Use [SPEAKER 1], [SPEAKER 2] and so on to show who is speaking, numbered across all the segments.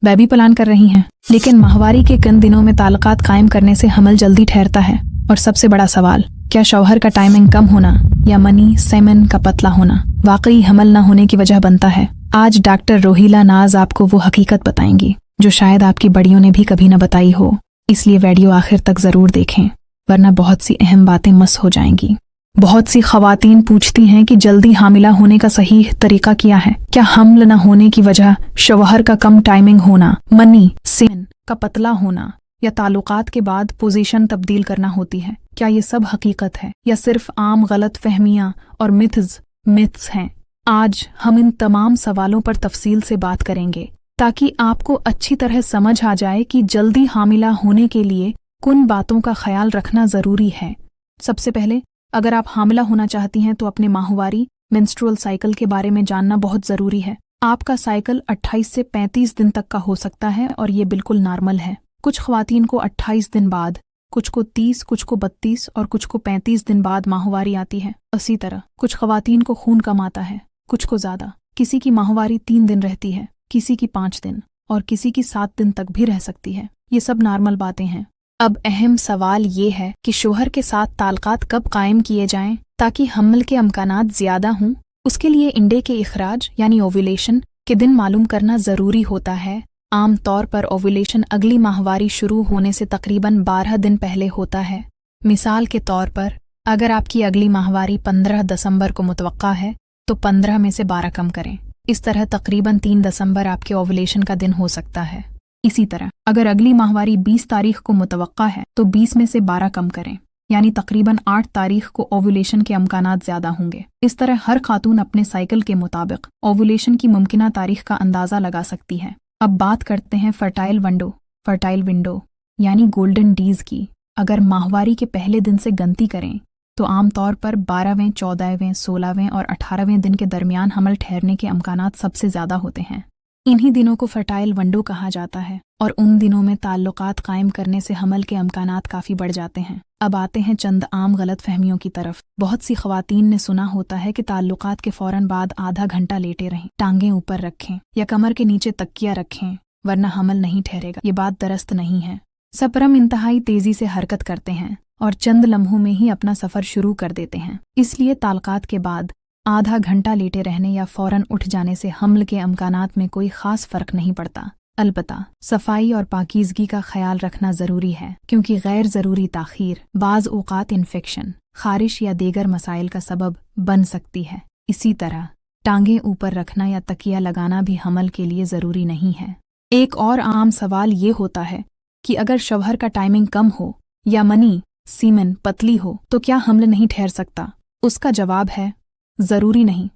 [SPEAKER 1] Baby plan कर रही हैं, लेकिन माहवारी के किन दिनों में ताल्लुकात कायम करने से हमल जल्दी ठहरता है? और सबसे बड़ा सवाल, क्या शौहर का टाइमिंग कम होना या मनी सेमन का पतला होना वाकई हमल न होने की वजह बनता है? आज डॉक्टर रोहिला नाज आपको वो हकीकत बताएंगी जो शायद आपकी बड़ियों ने भी कभी न बताई हो। इसलिए वीडियो आखिर तक जरूर देखें, वरना बहुत सी अहम बातें मिस हो जाएंगी। बहुत सी खवातीन पूछती हैं कि जल्दी हामिला होने का सही तरीका क्या है। क्या हमल न होने की वजह शौहर का कम टाइमिंग होना, मनी सेमन का पतला होना या ताल्लुकात के बाद पोजीशन तब्दील करना होती है? क्या ये सब हकीकत है या सिर्फ आम गलत फहमियाँ और मिथ्स हैं? आज हम इन तमाम सवालों पर तफसील से बात करेंगे ताकि आपको अच्छी तरह समझ आ जाए कि जल्दी हामिला होने के लिए किन बातों का ख्याल रखना ज़रूरी है। सबसे पहले, अगर आप हामिला होना चाहती हैं तो अपने माहवारी मेंस्ट्रुअल साइकिल के बारे में जानना बहुत ज़रूरी है। आपका साइकिल 28 से 35 दिन तक का हो सकता है और ये बिल्कुल नॉर्मल है। कुछ ख्वातीन को 28 दिन बाद, कुछ को 30, कुछ को 32 और कुछ को 35 दिन बाद माहवारी आती है। इसी तरह कुछ ख्वातीन को खून कम आता है, कुछ को ज़्यादा। किसी की माहवारी 3 दिन रहती है, किसी की 5 दिन और किसी की 7 दिन तक भी रह सकती है। ये सब नॉर्मल बातें हैं। अब अहम सवाल ये है कि शोहर के साथ ताल्लुकात कब कायम किए जाएं ताकि हमल के अमकानात ज़्यादा हों। उसके लिए इंडे के इखराज यानी ओव्यूलेशन के दिन मालूम करना ज़रूरी होता है। आम तौर पर ओव्यूलेशन अगली माहवारी शुरू होने से तकरीबन 12 दिन पहले होता है। मिसाल के तौर पर, अगर आपकी अगली माहवारी 15 दिसंबर को मुतवक्का है तो 15 में से 12 कम करें। इस तरह तकरीबन 3 दिसंबर आपके ओव्यूलेशन का दिन हो सकता है। इसी तरह अगर अगली माहवारी 20 तारीख को मुतवक्का है तो 20 में से 12 कम करें, यानी तकरीबन 8 तारीख को ओव्यूलेशन के अमकानात ज़्यादा होंगे। इस तरह हर खातून अपने साइकिल के मुताबिक ओव्यूलेशन की मुमकिना तारीख का अंदाज़ा लगा सकती है। अब बात करते हैं फर्टाइल विंडो यानी गोल्डन डीज की। अगर माहवारी के पहले दिन से गिनती करें तो आमतौर पर 12वें, 14वें, 16वें और 18वें दिन के दरमियान हमल ठहरने के अमकानात सबसे ज़्यादा होते हैं। इन्हीं दिनों को फर्टाइल विंडो कहा जाता है और उन दिनों में ताल्लुकात कायम करने से हमल के अमकानात काफ़ी बढ़ जाते हैं। अब आते हैं चंद आम गलत फहमियों की तरफ। बहुत सी खवातीन ने सुना होता है कि ताल्लुकात के फ़ौरन बाद आधा घंटा लेटे रहें, टांगें ऊपर रखें या कमर के नीचे तकिया रखें वरना हमल नहीं ठहरेगा। ये बात दरस्त नहीं है। सपरम इंतहाई तेज़ी से हरकत करते हैं और चंद लम्हों में ही अपना सफ़र शुरू कर देते हैं। इसलिए ताल्लुकात के बाद आधा घंटा लेटे रहने या फ़ौरन उठ जाने से हमल के अमकानात में कोई ख़ास फ़र्क नहीं पड़ता। अलबत्ता सफाई और पाकीज़गी का ख्याल रखना ज़रूरी है, क्योंकि गैर ज़रूरी ताख़ीर बाज़ औक़ात इन्फेक्शन, ख़ारिश या दीगर मसाइल का सबब बन सकती है। इसी तरह टांगें ऊपर रखना या तकिया लगाना भी हमल के लिए ज़रूरी नहीं है। एक और आम सवाल ये होता है कि अगर शौहर का टाइमिंग कम हो या मनी सीमन पतली हो तो क्या हमल नहीं ठहर सकता? उसका जवाब है ज़रूरी नहीं।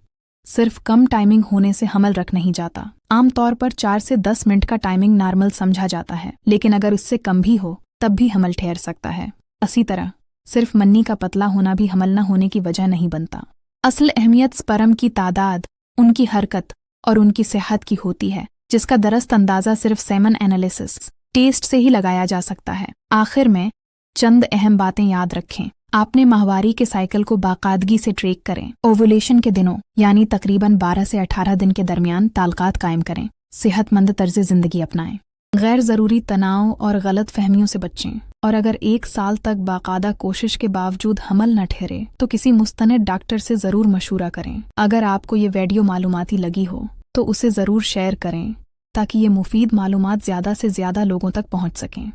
[SPEAKER 1] सिर्फ कम टाइमिंग होने से हमल रख नहीं जाता। आमतौर पर 4 से 10 मिनट का टाइमिंग नॉर्मल समझा जाता है, लेकिन अगर उससे कम भी हो तब भी हमल ठहर सकता है। इसी तरह सिर्फ मन्नी का पतला होना भी हमल न होने की वजह नहीं बनता। असल अहमियत स्पर्म की तादाद, उनकी हरकत और उनकी सेहत की होती है, जिसका दरस्त अंदाज़ा सिर्फ सेमन एनालिसिस टेस्ट से ही लगाया जा सकता है। आखिर में चंद अहम बातें याद रखें। आपने माहवारी के साइकिल को बाकायदगी से ट्रैक करें। ओव्यूलेशन के दिनों यानी तकरीबन 12 से 18 दिन के दरमियान ताल्लुकात कायम करें। सेहतमंद तर्ज ज़िंदगी अपनाएं। गैर ज़रूरी तनाव और गलत फहमियों से बचें। और अगर 1 साल तक बाकायदा कोशिश के बावजूद हमल न ठहरे तो किसी मुस्तनिद डॉक्टर से ज़रूर मशूरा करें। अगर आपको ये वीडियो मालूमाती लगी हो तो उसे ज़रूर शेयर करें ताकि ये मुफीद मालूमात ज़्यादा से ज़्यादा लोगों तक पहुँच सकें।